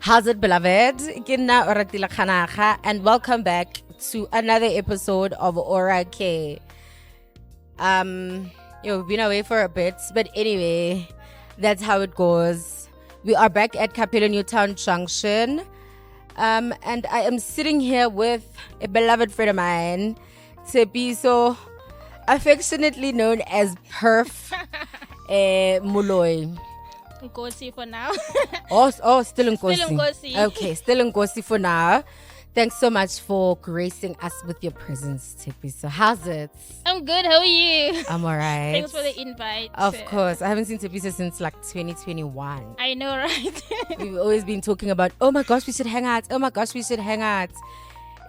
How's it, beloved? Kinna Oratile Khanaga, and welcome back to another episode of Oratile. We've been away for a bit, but anyway, that's how it goes. We are back at Capella Newtown Junction, and I am sitting here with a beloved friend of mine, Tshepiso, affectionately known as Perf Muloi. Nkosi for now. Still Nkosi. Still Nkosi. Okay, still Nkosi for now. Thanks so much for gracing us with your presence, Tshepiso. How's it? I'm good. How are you? I'm alright. Thanks for the invite. Of course. I haven't seen Tshepiso since like 2021. I know, right? We've always been talking about, oh my gosh, we should hang out. Oh my gosh, we should hang out.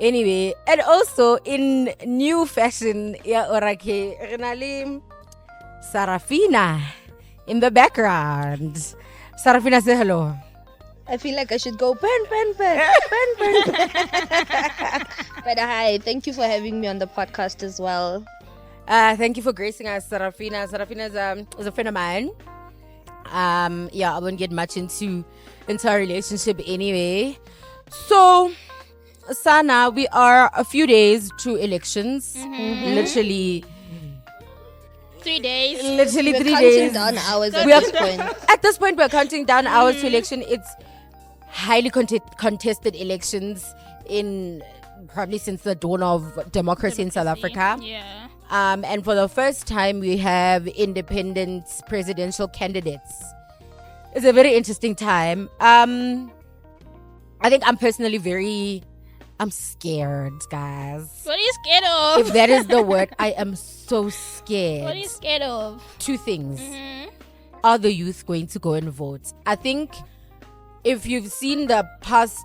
Anyway, and also in new fashion, Sarafina in the background. Sarafina, say hello. I feel like I should go pen. But hi, thank you for having me on the podcast as well. Thank you for gracing us, Sarafina. Sarafina is a friend of mine. I won't get much into our relationship anyway. So, Sana, we are a few days to elections. Literally 3 days. Literally We're 3 counting days. down hours We at are- this point. At this point, we're counting down hours to election. It's highly contested elections in probably since the dawn of democracy in South Africa. Yeah. And for the first time, we have independent presidential candidates. It's a very interesting time. I think I'm personally I'm scared, guys. What are you scared of? If that is the word, I am so scared. What are you scared of? Two things. Are the youth going to go and vote? I think if you've seen the past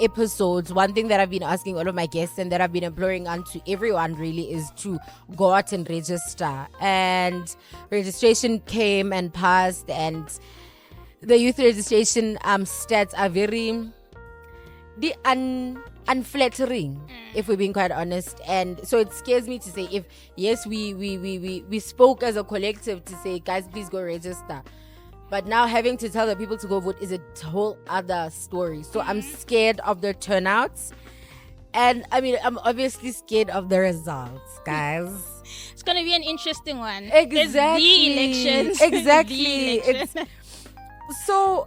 episodes, one thing that I've been asking all of my guests and that I've been imploring onto everyone really is to go out and register. And registration came and passed, and the youth registration stats are very unflattering, if we're being quite honest. And so it scares me to say, if yes, we spoke as a collective to say, guys, please go register, but now having to tell the people to go vote is a whole other story. So I'm scared of the turnouts, and I mean, I'm obviously scared of the results, guys. It's gonna be an interesting one. Exactly. It's the elections. Exactly. The elections. So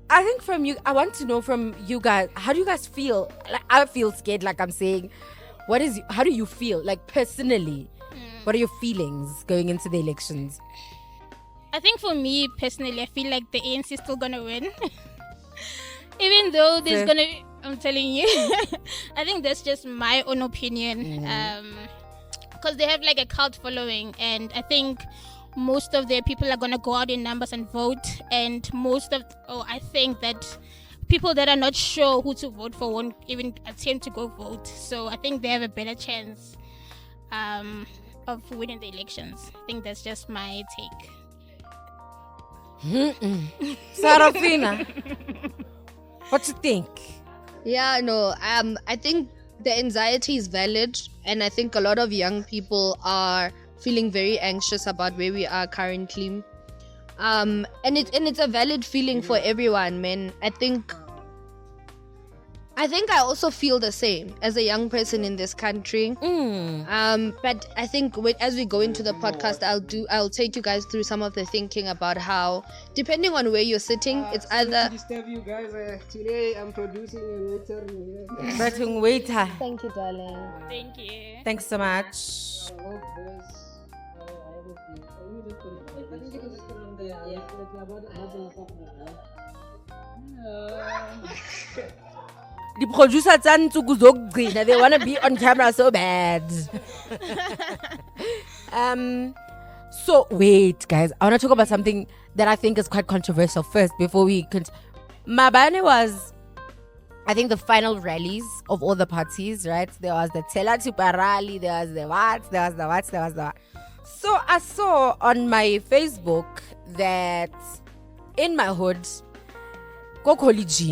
I think from you, I want to know from you guys, how do you guys feel? Like, I feel scared, like I'm saying. How do you feel? Like, personally, what are your feelings going into the elections? I think for me personally, I feel like the ANC is still gonna win. Even though there's gonna be, I'm telling you, I think that's just my own opinion. Because they have like a cult following, and I think most of their people are going to go out in numbers and vote, and I think that people that are not sure who to vote for won't even attempt to go vote. So I think they have a better chance of winning the elections. I think that's just my take. Sarafina, what you think? Yeah, no, I think the anxiety is valid, and I think a lot of young people are feeling very anxious about where we are currently. And it's a valid feeling for everyone, man. I think I also feel the same as a young person in this country. But I think as we go into the podcast, I'll take you guys through some of the thinking about how, depending on where you're sitting, it's either. To disturb you guys, today I'm producing a waiter. Batting waiter. Thank you, darling. Thank you. Thanks so much. The producer they want to be on camera so bad. So wait, guys, I want to talk about something that I think is quite controversial first before we Mabane was, I think, the final rallies of all the parties, right? There was the Tela Tupa rally, there was the what. So I saw on my Facebook that in my hood, go college.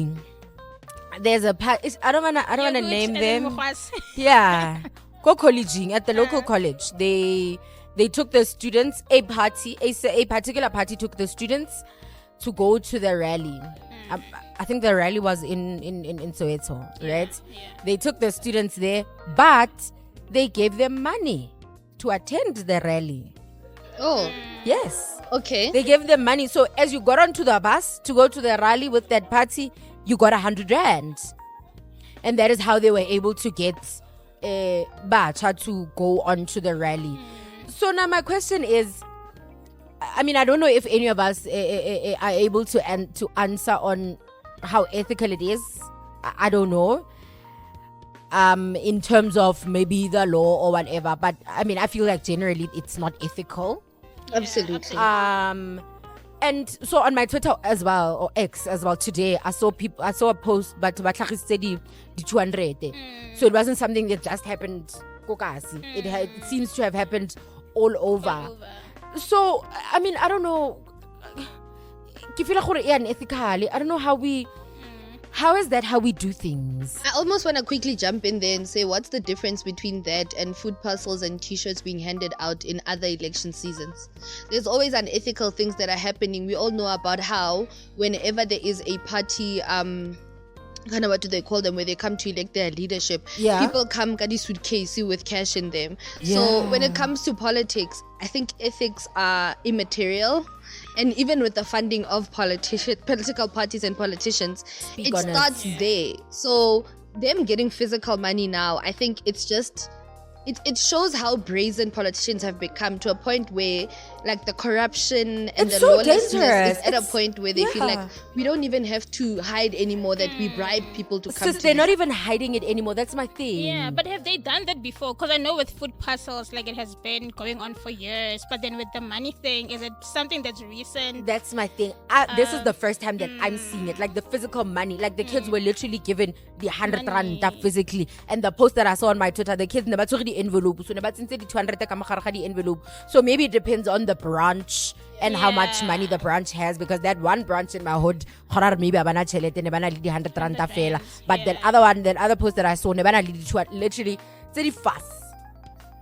There's a I don't wanna name them. Yeah, go colleging at the local college. They took the students, a particular party took the students to go to the rally. I think the rally was in Soweto, right? Yeah. They took the students there, but they gave them money to attend the rally. Oh, Yes. okay. They gave them money. So as you got onto the bus to go to the rally with that party, you got 100 rand. And that is how they were able to get Bacha to go on to the rally. So now my question is, I mean, I don't know if any of us are able to answer on how ethical it is. I don't know. In terms of maybe the law or whatever. But I mean, I feel like generally it's not ethical. Absolutely. And so on my Twitter as well, or X as well, today I saw a post, but the 200. So it wasn't something that just happened. It seems to have happened all over. So I mean, I don't know. Ethically, I don't know how is that how we do things? I almost want to quickly jump in there and say, what's the difference between that and food parcels and t-shirts being handed out in other election seasons? There's always unethical things that are happening. We all know about how whenever there is a party, kind of what do they call them, where they come to elect their leadership, people come with suitcase with cash in them. So when it comes to politics, I think ethics are immaterial. And even with the funding of political parties and politicians, it starts there. So them getting physical money now, I think it's just... It shows how brazen politicians have become, to a point where like the corruption and the lawlessness is at a point where they feel like we don't even have to hide anymore, that we bribe people to come to they're not even hiding it anymore. That's my thing. Yeah, but have they done that before? Because I know with food parcels, like, it has been going on for years. But then with the money thing, is it something that's recent? That's my thing. This is the first time that I'm seeing it. Like the physical money. Like the kids were literally given the 100 rand physically. And the post that I saw on my Twitter, the kids never took the envelope. So never since the 200 the envelope. So maybe it depends on the branch and how much money the branch has, because that one branch in my hood, maybe abana chelete nebana lidi 100 rand fela. But that other post that I saw nebana lidi literally very fast.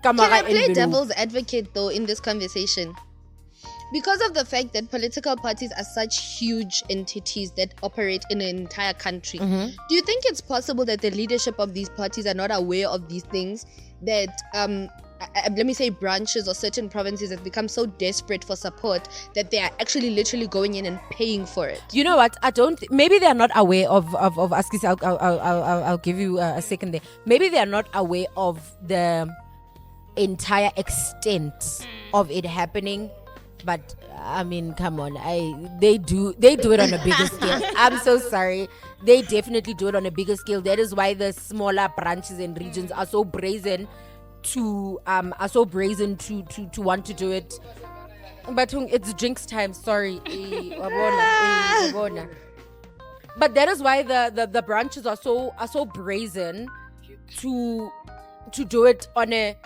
Can I play devil's advocate though in this conversation? Because of the fact that political parties are such huge entities that operate in an entire country, do you think it's possible that the leadership of these parties are not aware of these things? That let me say branches or certain provinces have become so desperate for support that they are actually literally going in and paying for it. You know what? Maybe they are not aware of Askis. I'll give you a second there. Maybe they are not aware of the entire extent of it happening. But I mean, come on, they do it on a bigger scale. I'm so sorry. They definitely do it on a bigger scale. That is why the smaller branches and regions are so brazen to want to do it. But it's drinks time. Sorry. But that is why the branches are so brazen to do it on a...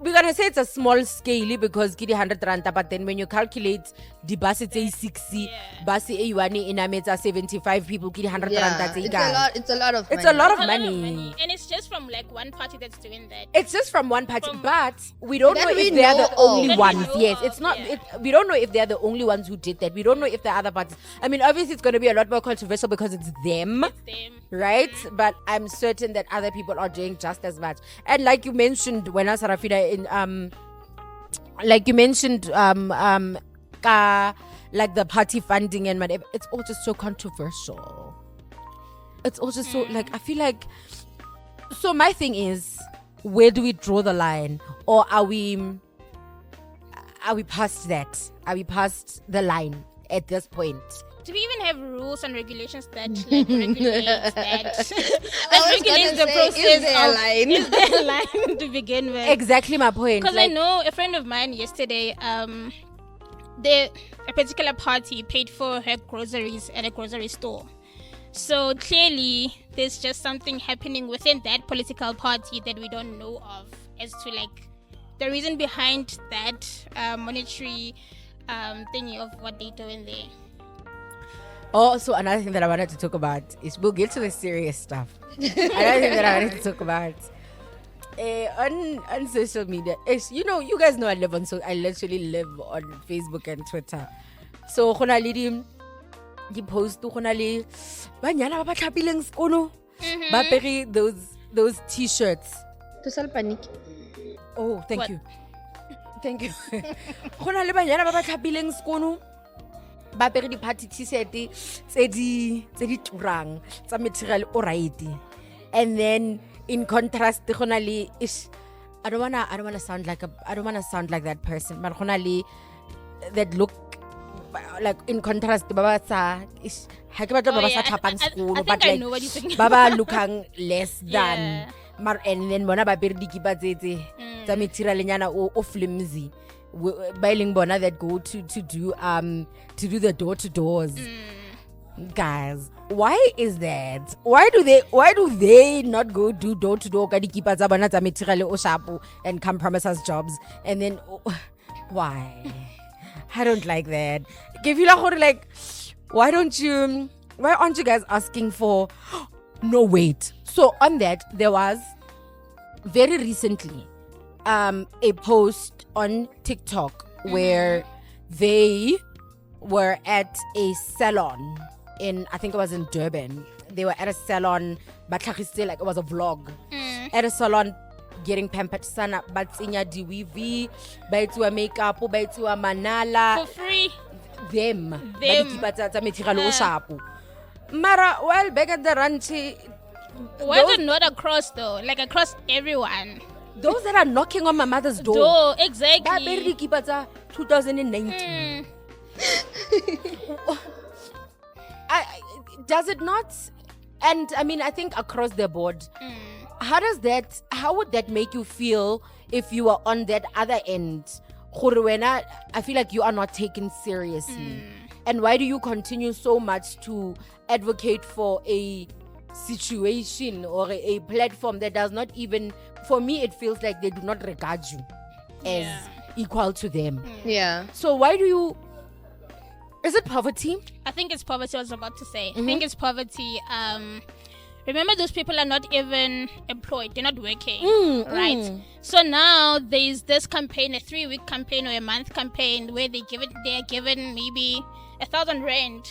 We're gonna say it's a small scale because kidi 100 rand, but then when you calculate the bus it's a 60, bus a 75 people, kidi 100 rand. It's a lot of money. It's a lot of money. And it's just from like one party that's doing that. It's just from one party, but we don't know if they're the only ones. Yes, it's not. We don't know if they're the only ones who did that. We don't know if the other parties. I mean, obviously it's going to be a lot more controversial because it's them. Right? But I'm certain that other people are doing just as much. And like you mentioned, when Sarafina like you mentioned, like the party funding and whatever, it's all just so controversial. It's all just so, like, I feel like... So my thing is, where do we draw the line? Or are we past that? Are we past the line at this point? Do we even have rules and regulations that like regulate that? That regulates the process. Is there a line? Is there a line to begin with? Exactly my point. Because I know a friend of mine yesterday, a particular party paid for her groceries at a grocery store. So clearly, there's just something happening within that political party that we don't know of as to like the reason behind that monetary thingy of what they do in there. Also, another thing that I wanted to talk about is we'll get to the serious stuff. Another thing that I wanted to talk about on social media is, you know, you guys know I literally live on Facebook and Twitter. So di post go na le banyana ba ba tlhapileng skono ba pere those t-shirts. To sell panic. Oh, thank What? you. Thank you. Go na le banyana ba ba tlhapileng skono ba pere di party t-shirt tse di turang tsa material alright. And then in contrast go na le I don't wanna sound like that person, but go na le that look like in contrast ba sa ha ke batla ba sa tlhapang skolo, but I like know what you're saying. ba looking less than Yeah. and then bona ba pere dikipa tse tsa material nyana o flimsy ba ileng bona that go to do the door to doors. Guys, why is that? Why do they not go do door to door ka dikipa tsa bona tsa material o sharp and come promise us jobs, and then why? I don't like that. Ke feel like why aren't you guys asking for no wait? So on that there was very recently a post on TikTok where they were at a salon in, I think it was in Durban. They were at a salon, but like it was a vlog. At a salon getting pampered sana, but tsinya diwivi, baitwa makeup, baitwa manala. For free. Them. Tsa material o sharp. Mara, well, back at the ranch, Why is it not across though? Like across everyone. those that are knocking on my mother's door. Exactly. Ba pere dikipa tsa 2019. Does it not? And I mean, I think across the board, how would that make you feel if you were on that other end? I feel like you are not taken seriously. And why do you continue so much to advocate for a situation or a platform that does not even, for me, it feels like they do not regard you as equal to them. Yeah. So why do you, is it poverty? I think it's poverty. I was about to say. I think it's poverty. Remember, those people are not even employed. They're not working, right? So now there's this campaign, a 3-week campaign or a month campaign, where they are given maybe 1,000 rand.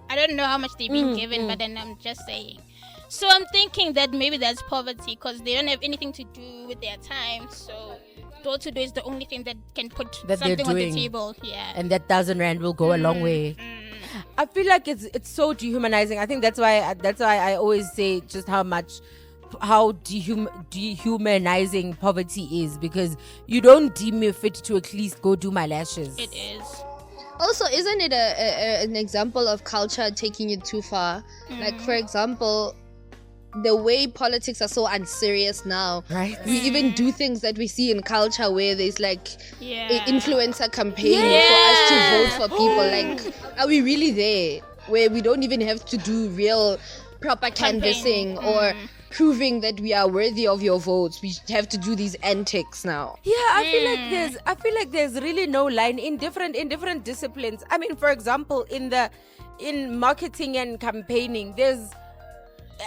I don't know how much they've been given, but then I'm just saying. So I'm thinking that maybe that's poverty because they don't have anything to do with their time. So door to door is the only thing that can put something on the table. Yeah. And that 1,000 rand will go a long way. I feel like it's so dehumanizing. I think that's why I always say just how dehumanizing poverty is, because you don't deem me fit to at least go do my lashes. It is. Also, isn't it an example of culture taking it too far? Like, for example, the way politics are so unserious now. Right. We even do things that we see in culture where there's like an influencer campaign for us to vote for people. Like, are we really there? Where we don't even have to do real proper canvassing or proving that we are worthy of your votes. We have to do these antics now. Yeah, I feel like there's really no line in different disciplines. I mean, for example, in marketing and campaigning,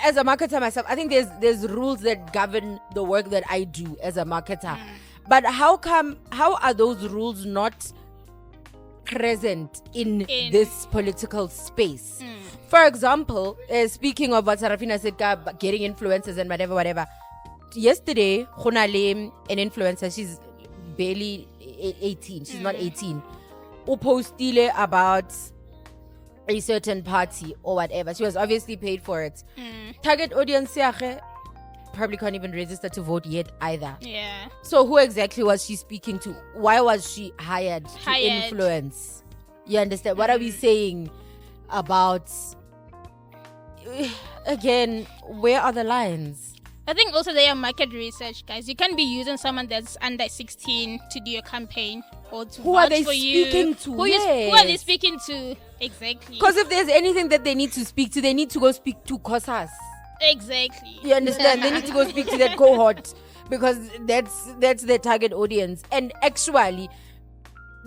as a marketer myself, I think there's rules that govern the work that I do as a marketer. But how are those rules not present in this political space? For example, speaking of what Sarafina said, getting influencers and whatever. Yesterday, an influencer, she's barely 18. She's not 18. Who posted about a certain party or whatever. She was obviously paid for it. Target audience probably can't even register to vote yet either. Yeah. So who exactly was she speaking to? Why was she hired to influence? You understand? What are we saying about, again, where are the lines? I think also they are market research, guys. You can't be using someone that's under 16 to do your campaign or to Who are vouch they for you. speaking to? Who are they speaking to? Exactly. Because if there's anything that they need to speak to, they need to go speak to COSAS. Exactly. You understand? They need to go speak to that cohort because that's their target audience. And actually,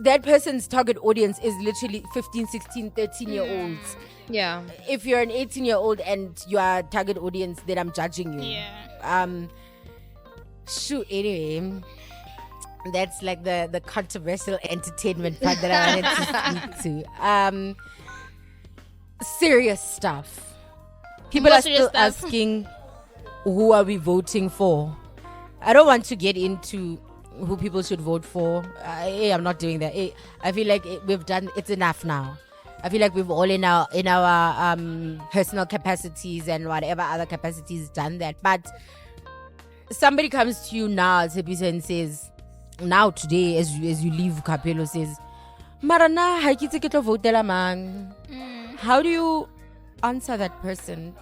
that person's target audience is literally 15, 16, 13-year-olds. Yeah. If you're an 18-year-old and you are target audience, then I'm judging you. Yeah. Shoot, anyway. That's like the controversial entertainment part that I wanted to speak to. serious stuff. People More are serious still stuff. asking, who are we voting for? I don't want to get into who people should vote for. I'm not doing that. I feel like we've done. It's enough now. I feel like we've all in our personal capacities and whatever other capacities done that. But somebody comes to you now, Tshepiso, and says, now today as you leave, Capello says, Marana, ha ke itse ke tlo votela mang. How do you answer that person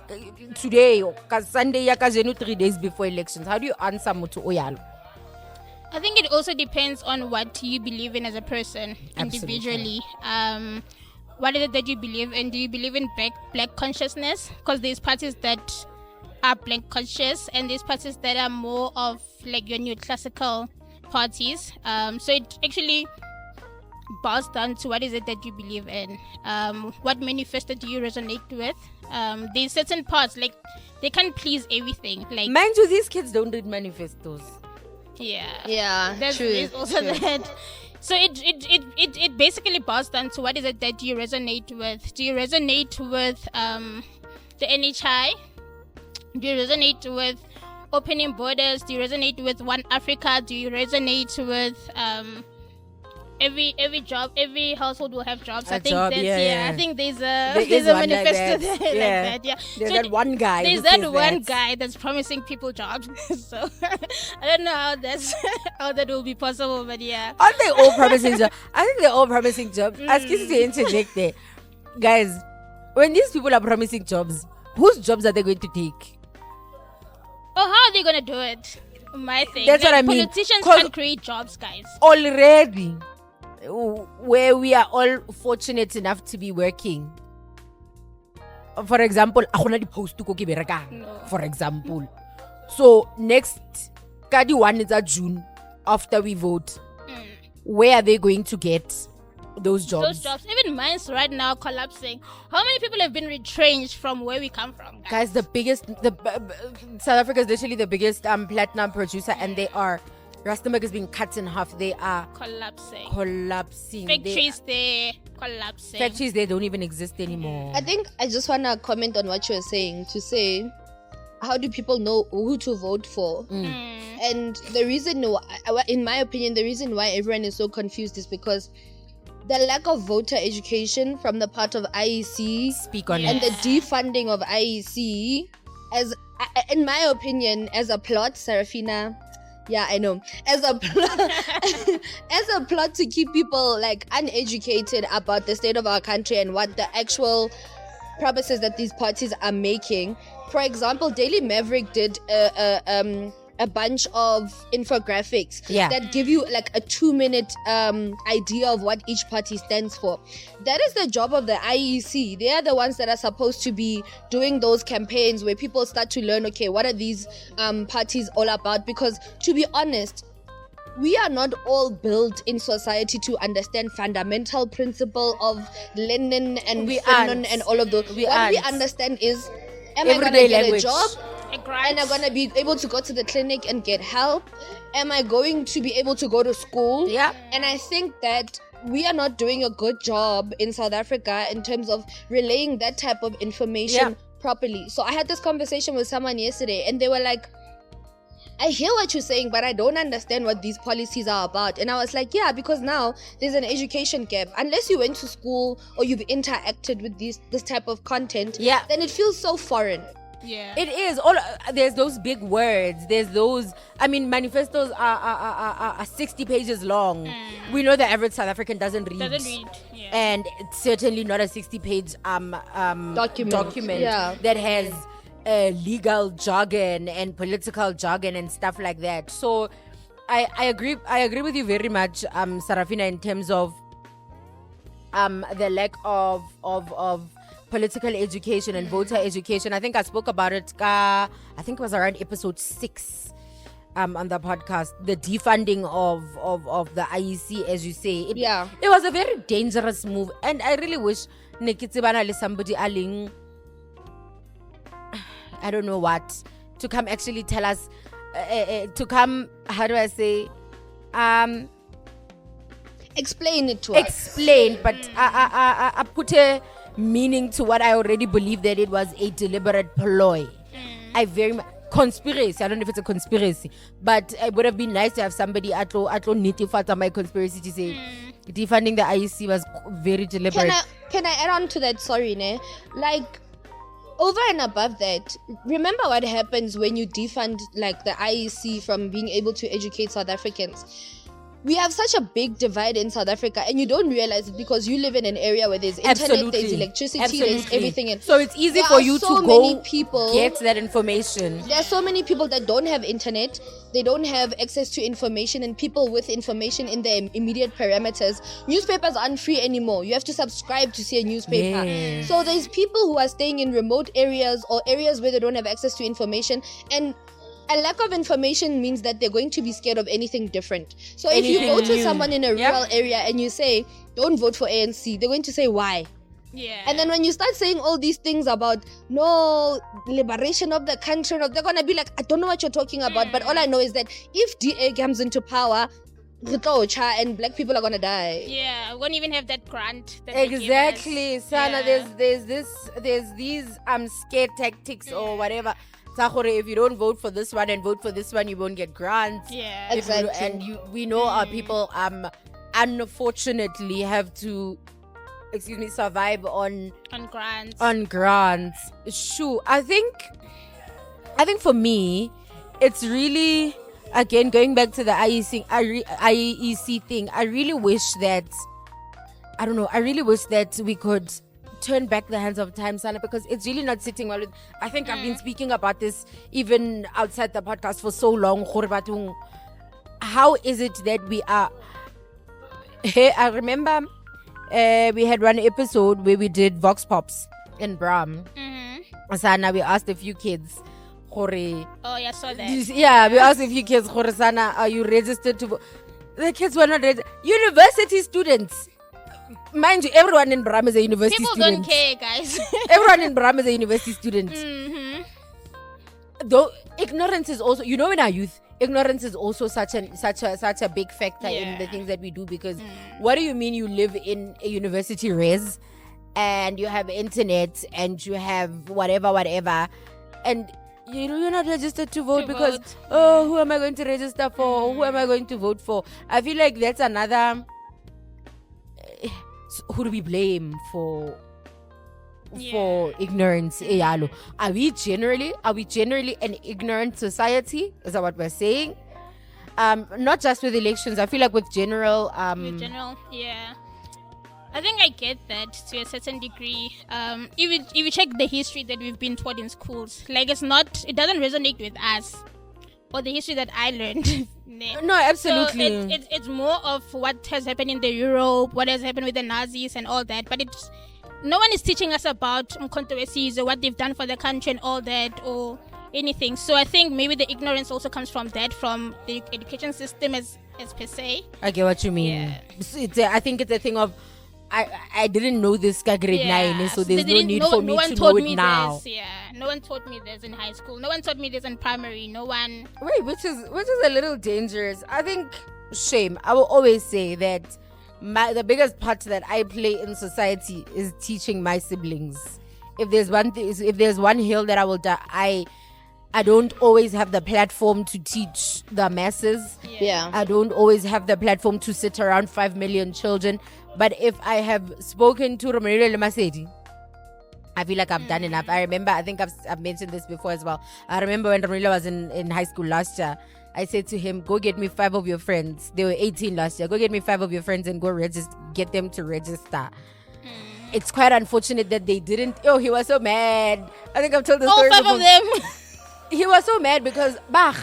today, because Sunday ya kajeno 3 days before elections? How do you answer motho o yalo? I think it also depends on what you believe in as a person individually. What is it that you believe in? Do you believe in black consciousness? Because there's parties that are black conscious and there's parties that are more of like your neoclassical parties. So it actually boils down to what is it that you believe in. What manifesto do you resonate with? There's certain parts, like they can't please everything. Like, Mind you, these kids don't read manifestos. Yeah, there's true. also that. So it basically boils down to what is it that you resonate with. Do you resonate with the NHI? Do you resonate with opening borders? Do you resonate with One Africa? Do you resonate with every job, every household will have jobs? I think job, that's yeah. I think there's is a one like manifesto that. there Yeah. like that. Yeah. There's So that one guy. there's who that says one that. guy that's promising people jobs. So I don't know how that will be possible, but yeah. Aren't they all promising jobs? I think they're all promising jobs. Excuse me to interject there. Guys, when these people are promising jobs, whose jobs are they going to take? Oh, how are they gonna do it? My thing. That's what I mean. Politicians 'Cause- can't create jobs, guys. Already, where we are all fortunate enough to be working. For example, akona di post ko ke berekang. For example, so next, kadi 1 is June after we vote. Where are they going to get those jobs? Those jobs, even mine's right now collapsing. How many people have been retrenched from where we come from, guys? Guys, South Africa is literally the biggest platinum producer, and they are. Rustenburg is being cut in half. They are Collapsing. Factories There collapsing. they don't even exist anymore. I think I just want to comment on what you're saying, to say, how do people know who to vote for? And the reason, in my opinion, the reason why everyone is so confused is because the lack of voter education from the part of IEC Speak on and it. the defunding of IEC, in my opinion, as a plot, Sarafina. Yeah, I know. As a plot to keep people like uneducated about the state of our country and what the actual promises that these parties are making. For example, Daily Maverick did a bunch of infographics that give you like a 2-minute idea of what each party stands for. That is the job of the IEC. They are the ones that are supposed to be doing those campaigns where people start to learn, okay, what are these parties all about? Because to be honest, we are not all built in society to understand fundamental principle of Lenin and Fanon and all of those. What we understand is, am I going to get a job? And I'm going to be able to go to the clinic and get help? Am I going to be able to go to school? Yeah. And I think that we are not doing a good job in South Africa in terms of relaying that type of information properly. So I had this conversation with someone yesterday and they were like, I hear what you're saying, but I don't understand what these policies are about. And I was like, yeah, because now there's an education gap. Unless you went to school or you've interacted with this type of content, then it feels so foreign. Yeah, it is. There's those big words. There's those. I mean, manifestos are 60 pages long. We know the average South African doesn't read. Yeah. And it's certainly not a 60-page document that has legal jargon and political jargon and stuff like that. So I agree with you very much, Sarafina, in terms of the lack of political education and voter education. I think I spoke about it, I think it was around episode 6 on the podcast, the defunding of the IEC, as you say. It was a very dangerous move, and I really wish Nekitsibana somebody aling, I don't know what, to come actually tell us, to come, how do I say, explain it to us. Explain, but I put a meaning to what I already believe that it was a deliberate ploy. I very much conspiracy. I don't know if it's a conspiracy, but it would have been nice to have somebody at nitty my conspiracy to say defunding the IEC was very deliberate. Can I add on to that? Sorry, ne? Like, over and above that, remember what happens when you defund like the IEC from being able to educate South Africans. We have such a big divide in South Africa, and you don't realize it because you live in an area where there's internet, there's electricity, there's everything. So it's easy for you to go get that information. There are so many people that don't have internet, they don't have access to information, and people with information in their immediate parameters. Newspapers aren't free anymore. You have to subscribe to see a newspaper. Yes. So there's people who are staying in remote areas or areas where they don't have access to information, and a lack of information means that they're going to be scared of anything different. So if you go to someone in a rural area and you say, don't vote for ANC, they're going to say, why? Yeah. And then when you start saying all these things about no liberation of the country, they're going to be like, I don't know what you're talking about. But all I know is that if DA comes into power, and black people are going to die. Yeah, won't even have that grant. That Exactly. Sana, there's these scared tactics or whatever. If you don't vote for this one and vote for this one, you won't get grants. Yeah, exactly. We know our people unfortunately have to survive on grants. Sure. I think for me, it's really, again, going back to the IEC thing, I really wish that we could turn back the hands of time, Sana, because it's really not sitting well with. I think I've been speaking about this even outside the podcast for so long. How is it that we are? I remember we had one episode where we did Vox Pops in Bram. Sana, we asked a few kids. Oh, yeah, saw that. Yeah, we asked a few kids, Sana, are you registered to vote? The kids were not registered. University students. Mind you, everyone in Bram is a university student. People don't care, guys. Everyone in Bram is a university student. Though ignorance is also, in our youth, ignorance is also such a big factor in the things that we do, because what do you mean you live in a university res and you have internet and you have whatever and you're not registered to vote because who am I going to register for? Who am I going to vote for? I feel like that's another. Who do we blame for ignorance? Are we generally an ignorant society? Is that what we're saying? Not just with elections. I feel like with general. Yeah. I think I get that to a certain degree. If you check the history that we've been taught in schools, like it doesn't resonate with us or the history that I learned. No, absolutely. So it's more of what has happened in the Europe, what has happened with the Nazis and all that. But no one is teaching us about controversies or what they've done for the country and all that or anything. So I think maybe the ignorance also comes from that, from the education system as per se. I get what you mean. Yeah. I think it's a thing of I didn't know this guy grade 9, so there's no need for me to know it now. No one taught me this in high school. No one taught me this in primary. No one. Wait, which is a little dangerous. I think shame. I will always say that the biggest part that I play in society is teaching my siblings. If there's one hill that I will die, I don't always have the platform to teach the masses. Yeah. I don't always have the platform to sit around 5 million children. But if I have spoken to Romerilo Lemasedi, I feel like I've done enough. I remember, I think I've mentioned this before as well. I remember when Romerilo was in high school last year, I said to him, go get me 5 of your friends. They were 18 last year. Go get me 5 of your friends and go get them to register. It's quite unfortunate that they didn't. Oh, he was so mad. I think I've told the story before. All 5 of them. He was so mad because like,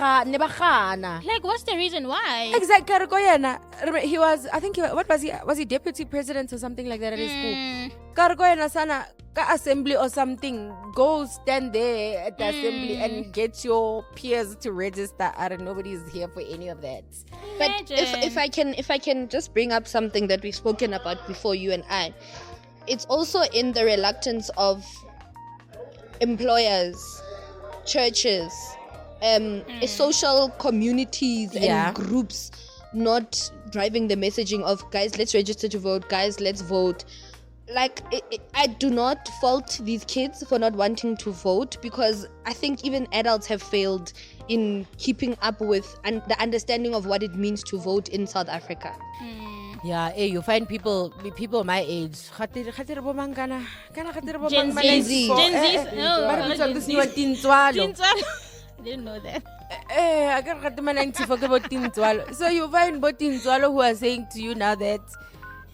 what's the reason why? Exactly. He was, I think what was he? Was he deputy president or something like that at his school? Karakoyana sana ka assembly or something. Go stand there at the assembly and get your peers to register. Nobody's here for any of that. But if I can just bring up something that we've spoken about before, you and I, it's also in the reluctance of employers, churches, social communities and groups not driving the messaging of, guys, let's register to vote, guys, let's vote. like I do not fault these kids for not wanting to vote, because I think even adults have failed in keeping up with and the understanding of what it means to vote in South Africa. Yeah, you find people my age. Gen Gen Z. Gen Z's. No, not Gen Z's. Didn't know that. So you find Botinzwalo who are saying to you now that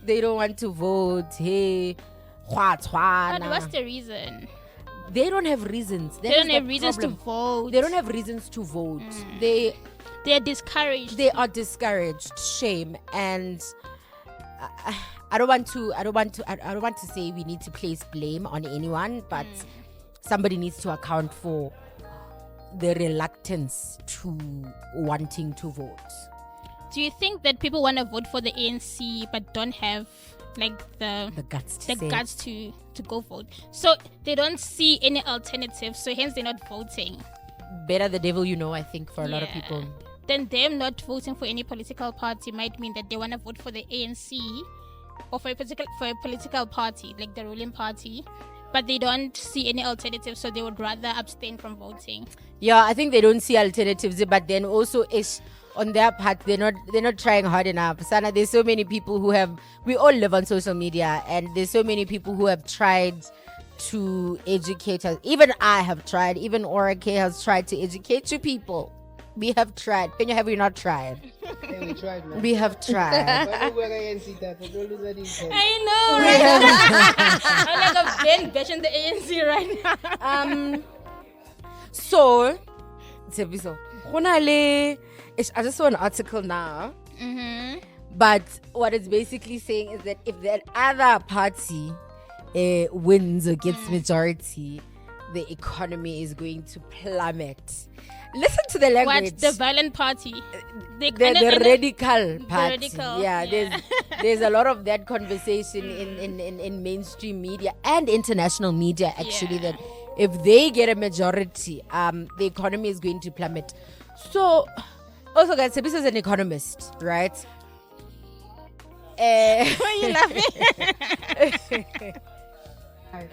they don't want to vote. Hey, But what's the reason? they don't have reasons. They don't have reasons to vote. They don't have reasons to vote. They're discouraged. They are discouraged. Shame. And I don't want to say we need to place blame on anyone, but somebody needs to account for the reluctance to wanting to vote. Do you think that people want to vote for the ANC but don't have like the guts to go vote? So they don't see any alternative, so hence they're not voting. Better the devil you know, I think, for a lot of people. Then them not voting for any political party might mean that they want to vote for the ANC or for a political party, like the ruling party, but they don't see any alternatives, so they would rather abstain from voting. Yeah, I think they don't see alternatives, but then also on their part, they're not trying hard enough. Sana, there's so many people we all live on social media, and there's so many people who have tried to educate us. Even I have tried, even Oratile has tried to educate you people. We have tried. Penya, have we not tried? Yeah, we tried, man. We have tried. I know, right? I'm like a Ben bashing the ANC right now. So, Tshepiso, I just saw an article now. But what it's basically saying is that if that other party wins or gets majority, the economy is going to plummet. Listen to the language. What? The violent party? The radical party. Radical, yeah. There's a lot of that conversation in mainstream media and international media, actually, that if they get a majority, the economy is going to plummet. So, also, guys, Tshepiso is an economist, right? Why are you laughing?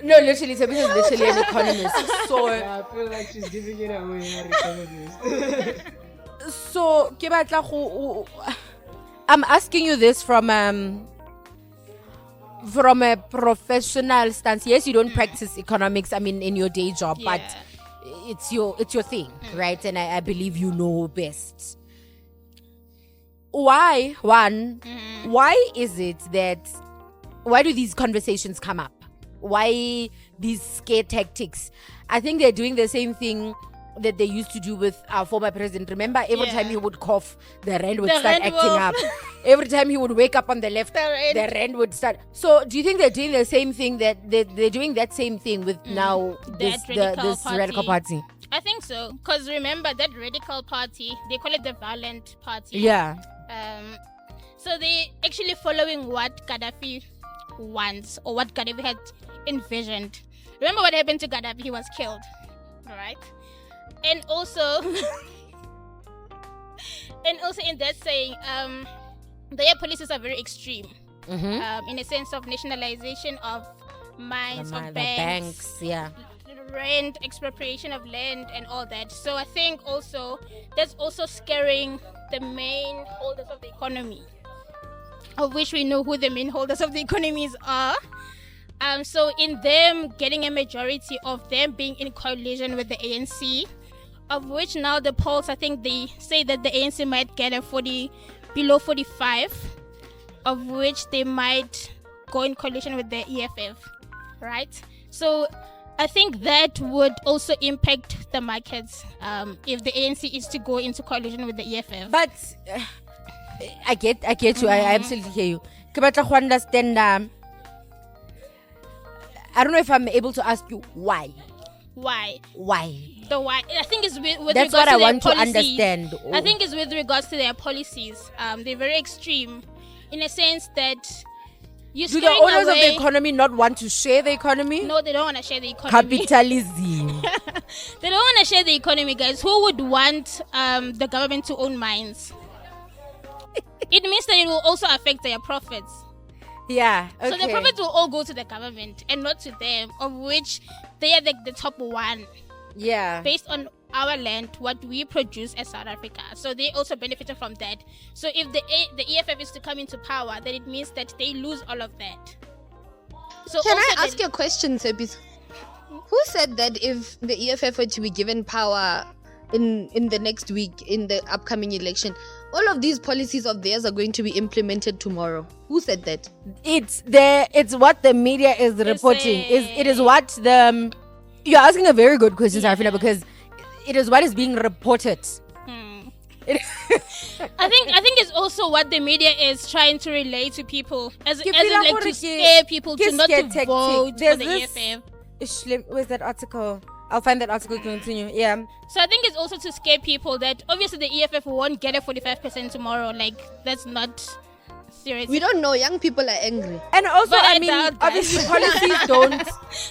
No, literally, Tshepiso is literally an economist. So, I feel like she's giving it away. So, I'm asking you this from a professional stance. Yes, you don't practice economics, I mean, in your day job, but it's your thing, right? And I believe you know best. Why is it that, why do these conversations come up? Why these scare tactics? I think they're doing the same thing that they used to do with our former president. Remember, every time he would cough, the rand would start acting up. Every time he would wake up on the left, the rand would start. So do you think they're doing the same thing, that they're doing that same thing with now this radical party? I think so. Because remember, that radical party, they call it the violent party. Yeah. So they actually following what Gaddafi wants, or what Gaddafi had envisioned. Remember what happened to Gaddafi? He was killed, right? And also in that saying, their policies are very extreme, in a sense of nationalization of mines, of banks, rent, expropriation of land, and all that. So I think also that's also scaring the main holders of the economy, of which we know who the main holders of the economies are. So in them getting a majority, of them being in coalition with the ANC, of which now the polls, I think they say that the ANC might get a below 45, of which they might go in coalition with the EFF, right? So I think that would also impact the markets if the ANC is to go into coalition with the EFF. But I get you. I absolutely hear you. Ke batla go understand. I don't know if I'm able to ask you why. Why? The why? I think it's with that's regards what to I their want policies. to understand. I think it's with regards to their policies. They're very extreme, in a sense that you're do the owners of the economy not want to share the economy? No, they don't want to share the economy. Capitalism. They don't want to share the economy, guys. Who would want the government to own mines? It means that it will also affect their profits. Yeah. Okay. So the profits will all go to the government and not to them, of which they are like the top one Yeah. based on our land, what we produce as South Africa. So they also benefited from that. So if the EFF is to come into power, then it means that they lose all of that. So Can I also ask you a question, Tshepiso? Who said that if the EFF were to be given power in the next week, in the upcoming election, all of these policies of theirs are going to be implemented tomorrow? Who said that? It's what the media is reporting. It is what the you're asking a very good question, Sarafina, because it is what is being reported. I think it's also what the media is trying to relay to people as in like to scare people to not to vote for the EFF. Where's that article? I'll find that article. Continue. Yeah. So I think it's also to scare people that obviously the EFF won't get a 45% tomorrow. Like, that's not serious. We don't know. Young people are angry. And also, But I I mean, doubt that. obviously, policies don't.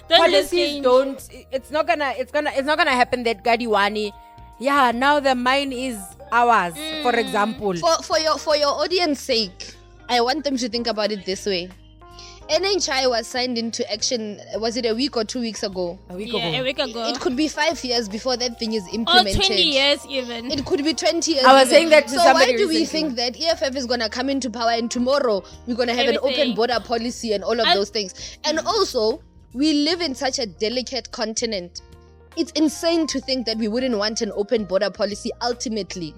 Don't change. It's not gonna happen that Gadiwani. Yeah, now the mine is ours, for example. For your audience sake, I want them to think about it this way. NHI was signed into action, was it a week or 2 weeks ago? A week ago. It could be 5 years before that thing is Or implemented. 20 years even. It could be 20 years. I was even. saying that to so somebody why do we recently. think that EFF is going to come into power and tomorrow we're going to have an Everything. open border policy and all of those things? And also, we live in such a delicate continent. It's insane to think that we wouldn't want an open border policy ultimately.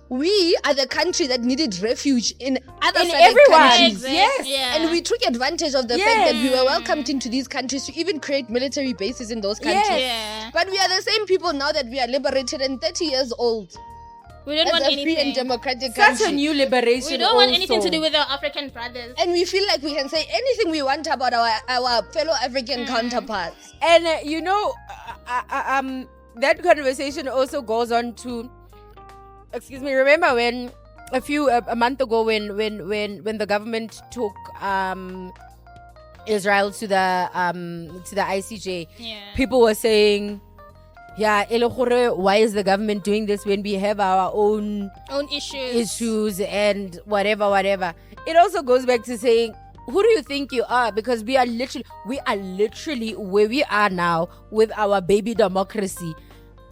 We are the country that needed refuge in other everyone. countries. Exactly. Yes. Yeah. And we took advantage of the fact that we were welcomed into these countries to even create military bases in those countries. Yeah. But we are the same people now that we are liberated and 30 years old. We don't As want a free and anything. democratic Such country. a new liberation. We don't want also. anything to do with our African brothers. And we feel like we can say anything we want about our fellow African counterparts. And that conversation also goes on to. Excuse me. Remember when a month ago when the government took Israel to the ICJ, people were saying, yeah, why is the government doing this when we have our own issues and whatever. It also goes back to saying, who do you think you are? Because we are literally where we are now with our baby democracy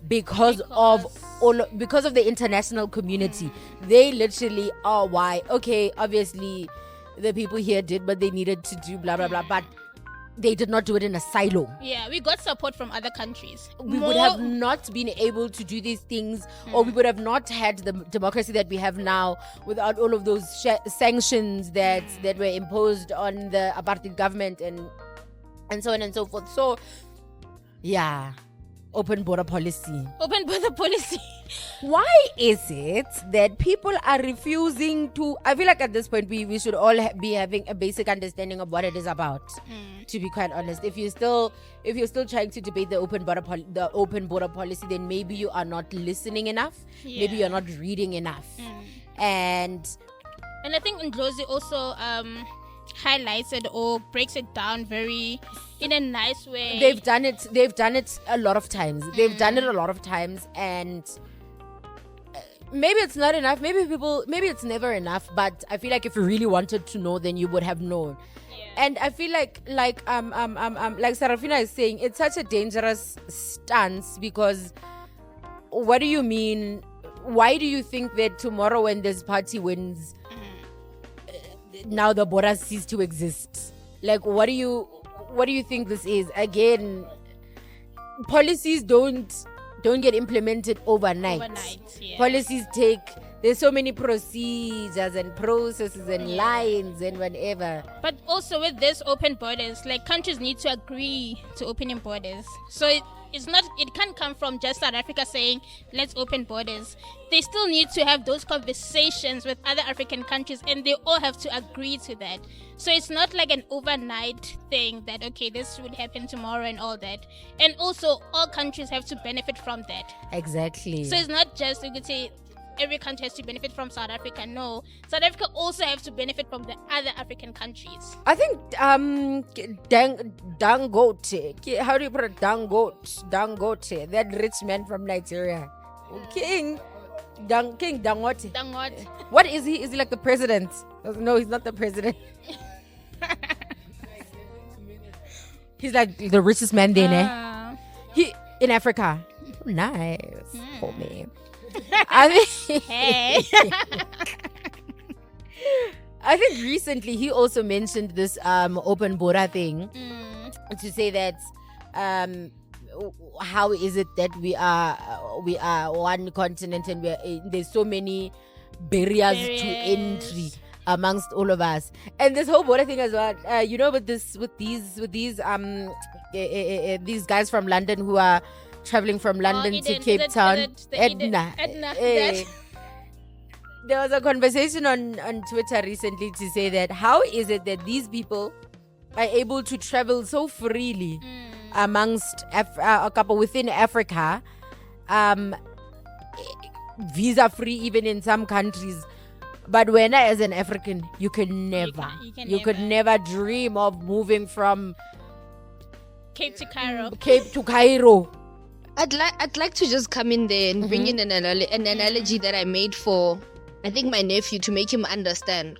because of the international community. They literally are why. Okay, obviously the people here did what they needed to do, blah blah blah, but they did not do it in a silo. Yeah, we got support from other countries. We would have not been able to do these things, or we would have not had the democracy that we have now without all of those sanctions that were imposed on the apartheid government and so on and so forth. So, yeah. Open border policy. Why is it that people are refusing to? I feel like at this point we should all be having a basic understanding of what it is about. To be quite honest, if you're still trying to debate the open border policy, then maybe you are not listening enough. Yeah. Maybe you're not reading enough. And I think Ndlozi also highlights it or breaks it down very in a nice way. They've done it a lot of times. And maybe it's not enough. Maybe it's never enough. But I feel like if you really wanted to know, then you would have known. Yeah. And I feel like Sarafina is saying, it's such a dangerous stance because what do you mean? Why do you think that tomorrow when this party wins, now the border cease to exist? Like, what do you think this is? Again, policies don't get implemented overnight. Yeah. Policies there's so many procedures and processes and lines and whatever. But also with this open borders, like countries need to agree to opening borders. So it can't come from just South Africa saying let's open borders. They still need to have those conversations with other African countries and they all have to agree to that. So it's not like an overnight thing that okay, this would happen tomorrow and all that. And also all countries have to benefit from that. Exactly. So it's not just you could say every country has to benefit from South Africa. No, South Africa also have to benefit from the other African countries. I think Dangote, how do you put it? Dangote, that rich man from Nigeria, King Dangote. Dangote. What is he? Is he like the president? No, he's not the president. He's like the richest man there, ne? Ah. He in Africa. Nice for me. I think, Hey. I think recently he also mentioned this open border thing to say that how is it that we are one continent and there's so many barriers to entry amongst all of us, and this whole border thing as well. With these guys from London who are traveling from London to Cape Town. Edna. There was a conversation on Twitter recently to say that how is it that these people are able to travel so freely amongst a couple within Africa, visa free even in some countries, but when as an African you could never dream of moving from Cape to Cairo. I'd like to just come in there and bring in an analogy that I made for, I think, my nephew, to make him understand.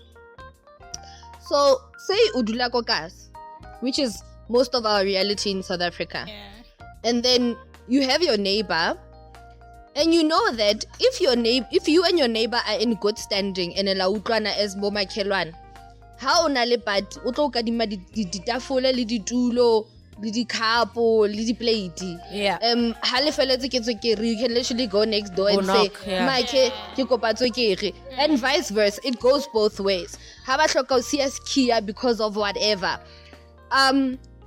So, say Udula Kokas, which is most of our reality in South Africa. Yeah. And then you have your neighbor, and you know that if you and your neighbor are in good standing and la utlwana as bo makhelwane, ha ona le part o tlo kadima ditafole le ditulo le dikhapo le diplate. Yeah. Ha le feletse ke tswekere, you can literally go next door and say make ke kopa tswekere, and vice versa. It goes both ways. Ha ba hloka o siya skia because of whatever.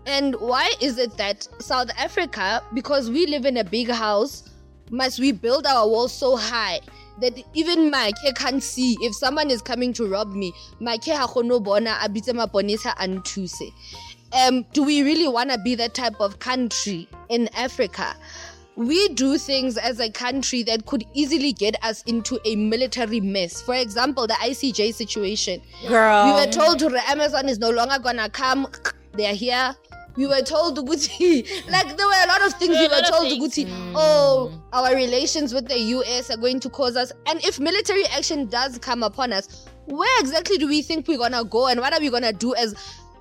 And why is it that South Africa, because we live in a big house, must we build our walls so high that even my ke can't see if someone is coming to rob me? My ke ha kgono bona a bitse maponesa a nthuse. Do we really want to be that type of country in Africa? We do things as a country that could easily get us into a military mess. For example, the ICJ situation. Girl. We were told Amazon is no longer gonna come. They're here. We were told Gucci, like there were a lot of things we were told Gucci. Oh, our relations with the US are going to cause us. And if military action does come upon us, where exactly do we think we're gonna go, and what are we gonna do? As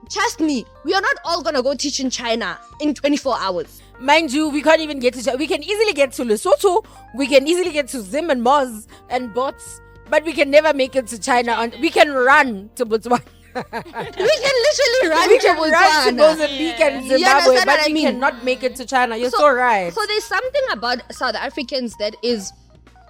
trust me, we are not all gonna go teach in China in 24 hours. Mind you, we can't even get to China. We can easily get to Lesotho. We can easily get to Zim and Moz and Bots, but we can never make it to China. We can run to Botswana. We can literally run We to can run to Botswana. Mozambique and You Zimbabwe, understand but what I we mean? cannot make it to China. You're so right. So there's something about South Africans that is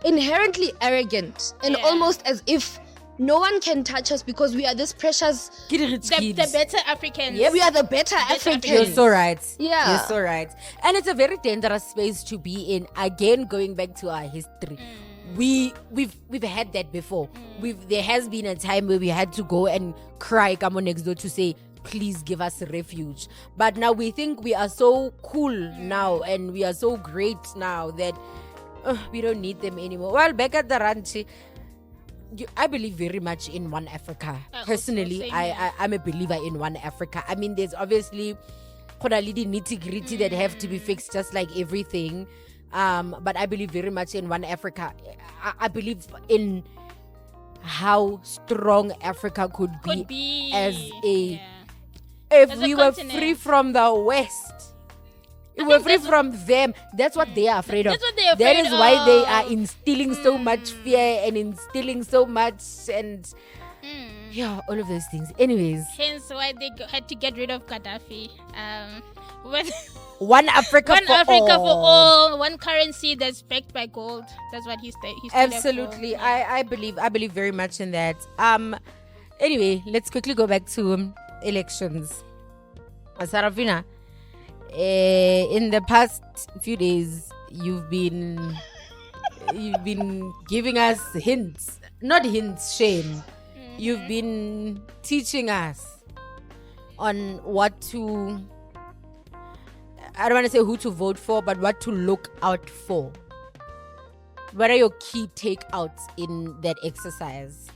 inherently arrogant and almost as if no one can touch us because we are this precious. The better Africans. We are the better Africans. You're so right. Yeah. You're so right. And it's a very dangerous space to be in. Again, going back to our history. We've had that before. There has been a time where we had to go and cry come on next door to say, please give us refuge. But now we think we are so cool now and we are so great now that we don't need them anymore. Well, back at the ranch, I believe very much in one Africa. Personally, I'm a believer in one Africa. I mean, there's obviously nitty-gritty that have to be fixed just like everything. But I believe very much in one Africa. I believe in how strong Africa could be as a... If As we a were continent. free from the West, we were free from them. That's what they are afraid of. That's what they're That afraid is why they of. are instilling so much fear and instilling so much and yeah, all of those things. Anyways, Hence why they had to get rid of Gaddafi. With one Africa, one for, Africa all. for all, one currency that's backed by gold. That's what he's Absolutely, I believe very much in that. Anyway, let's quickly go back to elections. Sarafina, in the past few days, you've been giving us hints, not hints, shame. You've been teaching us on what to, I don't want to say who to vote for, but what to look out for. What are your key takeouts in that exercise?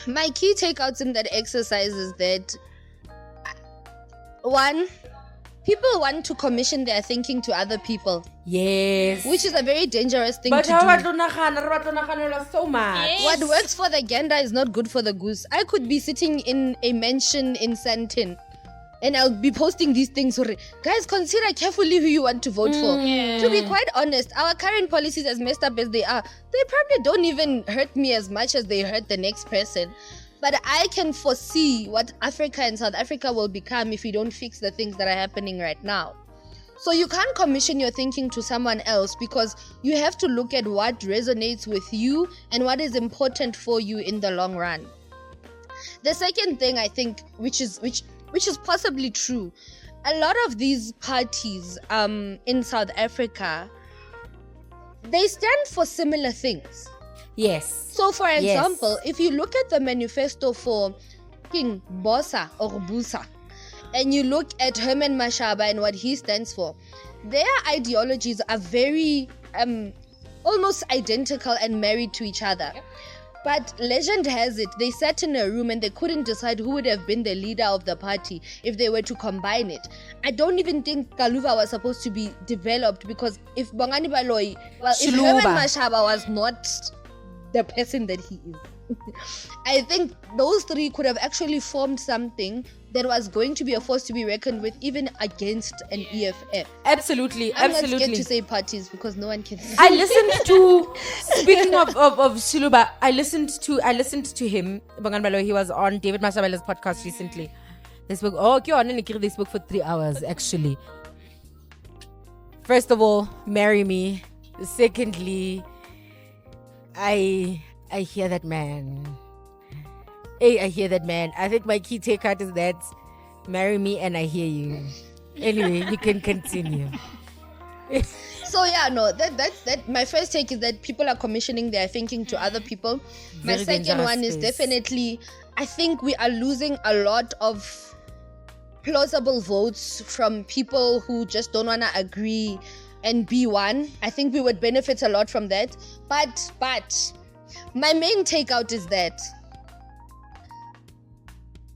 My key takeouts in that exercise is that, one, people want to commission their thinking to other people, Yes. which is a very dangerous thing But to how do. so much. Yes. What works for the gander is not good for the goose. I could be sitting in a mansion in Santin and I'll be posting these things. Guys, consider carefully who you want to vote for. To be quite honest, our current policies, as messed up as they are, they probably don't even hurt me as much as they hurt the next person. But I can foresee what Africa and South Africa will become if we don't fix the things that are happening right now. So you can't commission your thinking to someone else because you have to look at what resonates with you and what is important for you in the long run. The second thing I think, which is possibly true, a lot of these parties in South Africa, they stand for similar things. Yes. So, for example, if you look at the manifesto for King Bosa or Busa, and you look at Herman Mashaba and what he stands for, their ideologies are very almost identical and married to each other. Yep. But legend has it, they sat in a room and they couldn't decide who would have been the leader of the party if they were to combine it. I don't even think Kaluva was supposed to be developed because if Bongani Baloyi, if Herman Mashaba was not the person that he is, I think those three could have actually formed something that was going to be a force to be reckoned with, even against an EFF. Absolutely, I'm absolutely. not scared to say parties because no one can. I listened to. Speaking of Shiluba, I listened to him. Banganbalo, he was on David Mashabala's podcast recently. They spoke. They spoke for 3 hours actually. First of all, marry me. Secondly, I hear that man. I hear that man. I think my key takeout is that marry me and I hear you. Anyway, you can continue. So yeah, no, that's that. My first take is that people are commissioning their thinking to other people. My Very second dangerous one is space. definitely, I think we are losing a lot of plausible votes from people who just don't want to agree and be one. I think we would benefit a lot from that. But my main takeout is that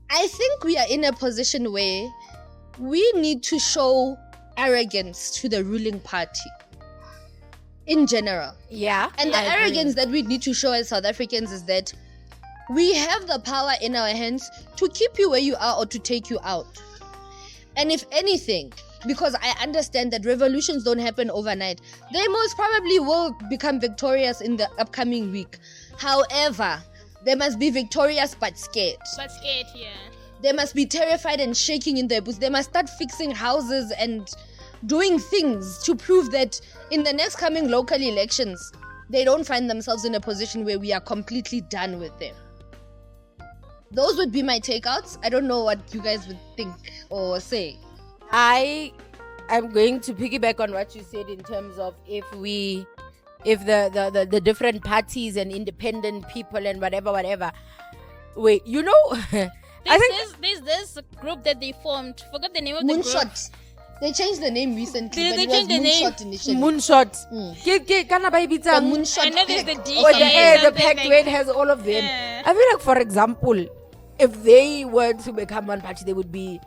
I think we are in a position where we need to show arrogance to the ruling party in general. Yeah. And the arrogance that we need to show as South Africans is that we have the power in our hands to keep you where you are or to take you out. And if anything, because I understand that revolutions don't happen overnight, they most probably will become victorious in the upcoming week. However, they must be victorious but scared. Yeah. They must be terrified and shaking in their boots. They must start fixing houses and doing things to prove that in the next coming local elections, they don't find themselves in a position where we are completely done with them. Those would be my takeouts. I don't know what you guys would think or say. I am going to piggyback on what you said in terms of if the different parties and independent people and whatever. Wait, you know, I think There's this group that they formed. Forgot the name of the group. Moonshot. They changed the name recently, but They it was changed the name. Moonshot initially. Moonshot. Kana ba The ibitsang? Moonshot I know there's the Pact. D. Or the something pact like- where it has all of them. Yeah. I feel like, for example, if they were to become one party, they would be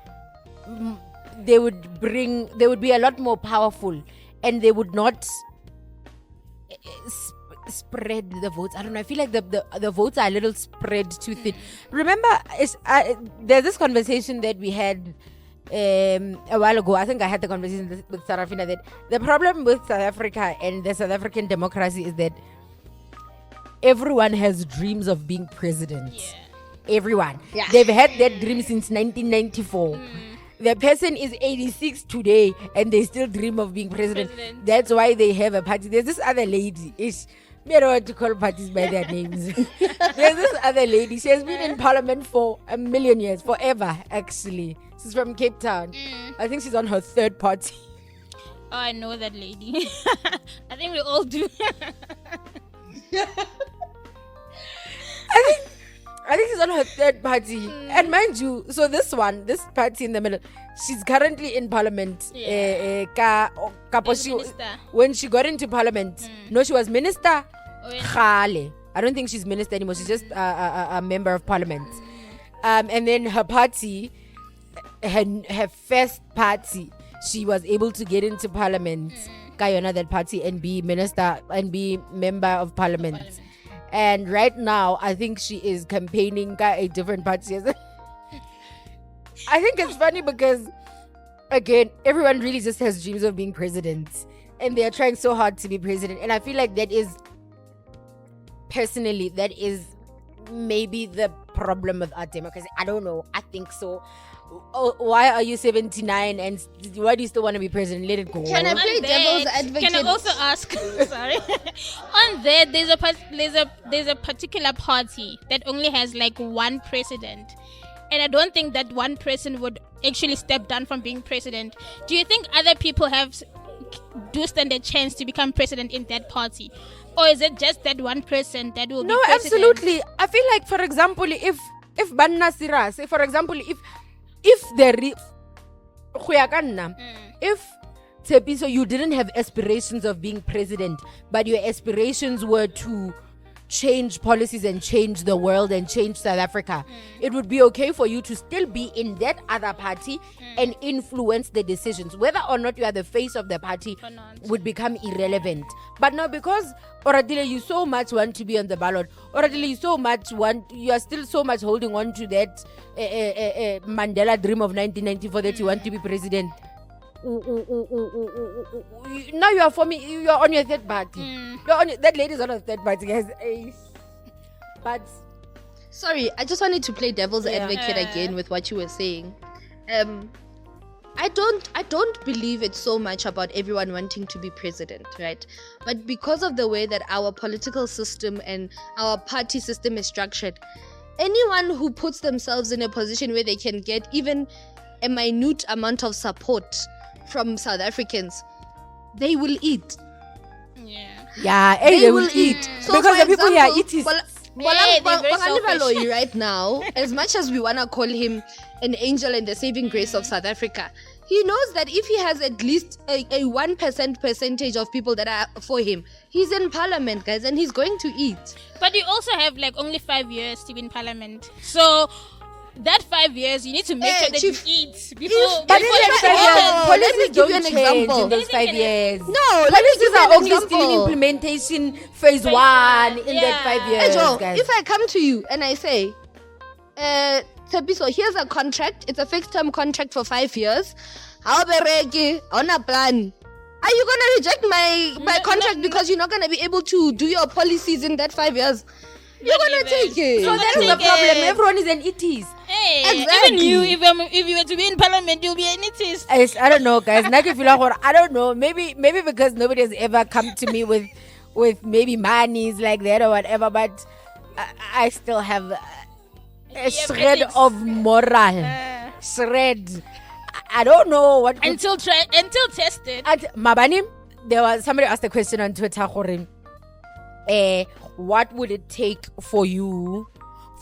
a lot more powerful, and they would not spread the votes. I don't know. I feel like the votes are a little spread too thin. Remember, there's this conversation that we had a while ago. I think I had the conversation with Sarafina that the problem with South Africa and the South African democracy is that everyone has dreams of being president. Yeah. Everyone. Yeah. They've had that dream since 1994. The person is 86 today and they still dream of being president. That's why they have a party. There's this other lady. Me, I don't want to call parties by their names. There's this other lady. She has been in parliament for 1,000,000 years. Forever, actually. She's from Cape Town. I think she's on her third party. Oh, I know that lady. I think we all do. I think she's on her third party. And mind you, so this party in the middle, she's currently in parliament. Yeah. As minister. When she got into parliament, no, she was minister. Oh, yeah. Khale. I don't think she's minister anymore. She's just a member of parliament. And then her party, her first party, she was able to get into parliament, Kayona, that party, and be minister and be member of parliament. And right now, I think she is campaigning a different party. I think it's funny because, again, everyone really just has dreams of being president. And they are trying so hard to be president. And I feel like that is maybe the problem with our democracy. I don't know. I think so. Oh, why are you 79 and why do you still want to be president? Let it go. Can I play devil's advocate? Can I also ask? Sorry. On that, there's a particular party that only has like one president, and I don't think that one person would actually step down from being president. Do you think other people do stand a chance to become president in that party, or is it just that one person that will be president? No, absolutely. I feel like, for example, if Banna Sira, say for example, if Tshepiso, you didn't have aspirations of being president, but your aspirations were to change policies and change the world and change South Africa, it would be okay for you to still be in that other party and influence the decisions. Whether or not you are the face of the party would become irrelevant. But now, because Oratile, you so much want to be on the ballot, Oratile, you are still so much holding on to that Mandela dream of 1994 that you want to be president. Now you are on your third party. That lady's on her third party, guys. But sorry, I just wanted to play devil's advocate again with what you were saying. I don't believe it's so much about everyone wanting to be president, right? But because of the way that our political system and our party system is structured, anyone who puts themselves in a position where they can get even a minute amount of support from South Africans, they will eat. They will eat. So because the people here eat is right now, as much as we want to call him an angel and the saving grace of South Africa, he knows that if he has at least a 1% percentage of people that are for him, he's in parliament, guys, and he's going to eat. But you also have like only 5 years to be in parliament. So that 5 years, you need to make sure that you eat before. But let me give you an example. In those 5 years, policies are only still in implementation phase 1 in that 5 years. If I come to you and I say, Tshepiso, here's a contract. It's a fixed term contract for 5 years. How on a plan? Are you gonna reject my contract because you're not gonna be able to do your policies in that 5 years? You're gonna take it. So that's the problem. Everyone is an elitist. Hey, exactly. Even if you were to be in parliament, you'll be an elitist. I don't know, guys. I don't know. Maybe because nobody has ever come to me with maybe monies like that or whatever. But I still have a shred of moral. Shred. I don't know what. Until tested. Mabani, there was somebody asked a question on Twitter. What would it take for you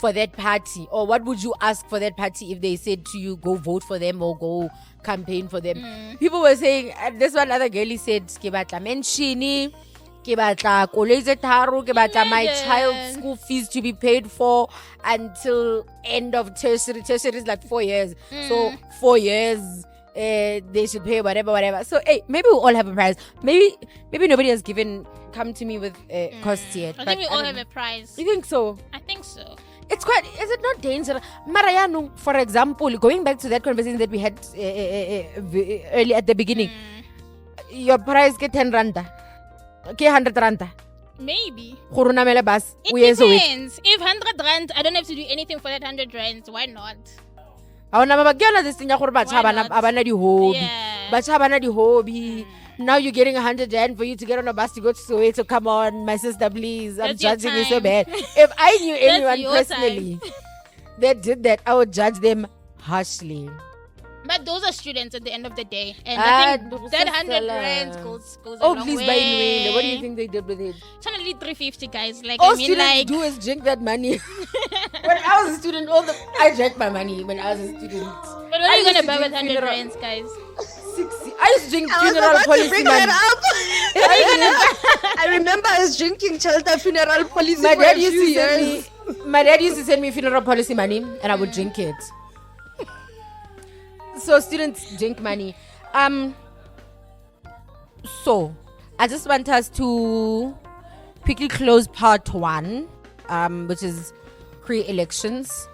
for that party, or what would you ask for that party if they said to you, go vote for them or go campaign for them? People were saying, this one other girl said, ke batla menshini, ke batla koloi tse tharo, ke batla my child's school fees to be paid for until end of tertiary. Tertiary is like 4 years. So 4 years, they should pay whatever. So hey, maybe we all have a prize. Maybe nobody has come to me with costs yet. I think we all have a prize. You think so? I think so. It's quite. Is it not dangerous? Marayanu, for example, going back to that conversation that we had early at the beginning, your price get 10 randa, okay, 100 randa. Maybe. It depends. If 100 rand, I don't have to do anything for that 100 rand. Why not? Now you're getting 100 rand for you to get on a bus to go to Soweto. Come on, my sister, please. I'm judging you so bad. If I knew anyone personally that did that, I would judge them harshly. But those are students at the end of the day. And I think that 100 rand goes a long please way. Buy in what do you think they did with it? It's only 350, guys. Like, all students do is drink that money. When I was a student, I drank my money when I was a student. But what are you going to buy with 100 rands, guys? 60. I used to drink funeral policy money. I remember I was drinking shelter funeral policy my for dad a used few to years. My dad used to send me funeral policy money and I would drink it. So students drink money. So I just want us to quickly close part 1, which is pre-elections,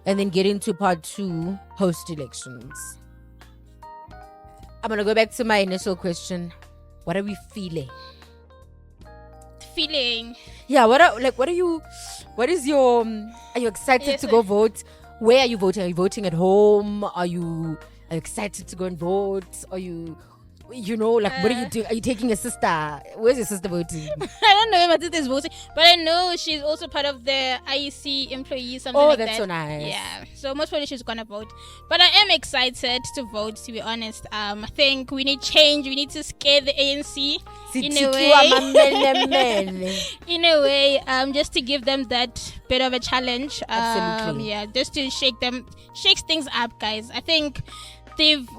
and then get into part 2, post-elections. I'm gonna go back to my initial question. What are we feeling? Yeah, what is your are you excited to go vote? Where are you voting? Are you voting at home? Are you excited to go and vote? Are you what are you doing? Are you taking a sister? Where's your sister voting? I don't know if my sister is voting, but I know she's also part of the IEC employees, something like that. Oh, that's so nice. Yeah, so most probably she's gonna vote. But I am excited to vote, to be honest. I think we need change. We need to scare the ANC in a way. In a way, just to give them that bit of a challenge. Absolutely. Yeah, just to shake things up, guys. I think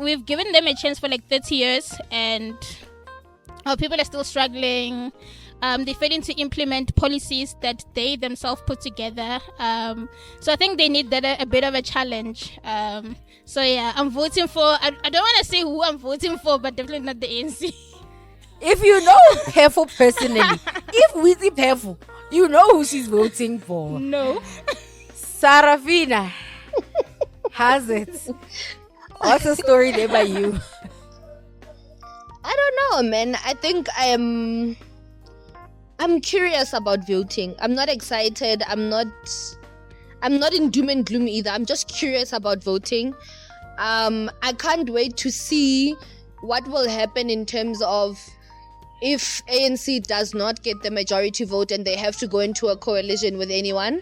we've given them a chance for like 30 years, and our people are still struggling. They're failing to implement policies that they themselves put together. So I think they need that a bit of a challenge. So yeah, I'm voting for. I don't want to say who I'm voting for, but definitely not the ANC. If you know Perfo personally, if we see Perfo, you know who she's voting for. No. Sarafina has it. What's the story there by you? I don't know, man. I think I'm curious about voting. I'm not excited. I'm not in doom and gloom either. I'm just curious about voting. I can't wait to see what will happen in terms of if ANC does not get the majority vote and they have to go into a coalition with anyone.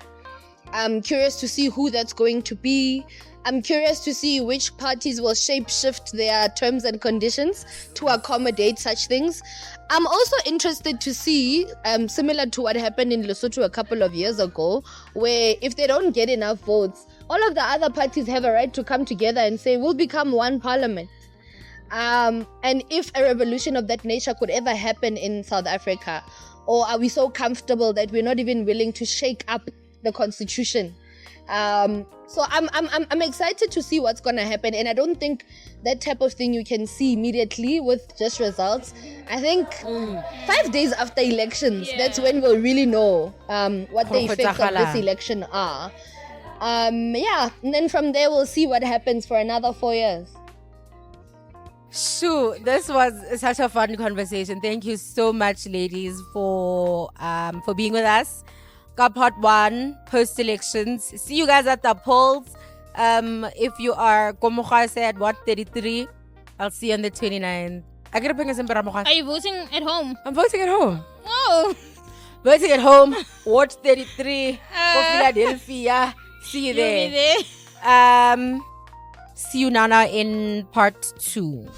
I'm curious to see who that's going to be. I'm curious to see which parties will shape-shift their terms and conditions to accommodate such things. I'm also interested to see, similar to what happened in Lesotho a couple of years ago, where if they don't get enough votes, all of the other parties have a right to come together and say, we'll become one parliament. And if a revolution of that nature could ever happen in South Africa, or are we so comfortable that we're not even willing to shake up the constitution? So I'm excited to see what's gonna happen, and I don't think that type of thing you can see immediately with just results. I think 5 days after elections, that's when we'll really know what the effects of this election are. And then from there we'll see what happens for another 4 years. Shoo, this was such a fun conversation. Thank you so much, ladies, for being with us. Got part 1, post-elections. See you guys at the polls. If you are Komokha said what 33, I'll see you on the 29th. Are you voting at home? I'm voting at home. Oh, voting at home. Watch 33 for Philadelphia. See you there. You'll be there. See you now in part 2.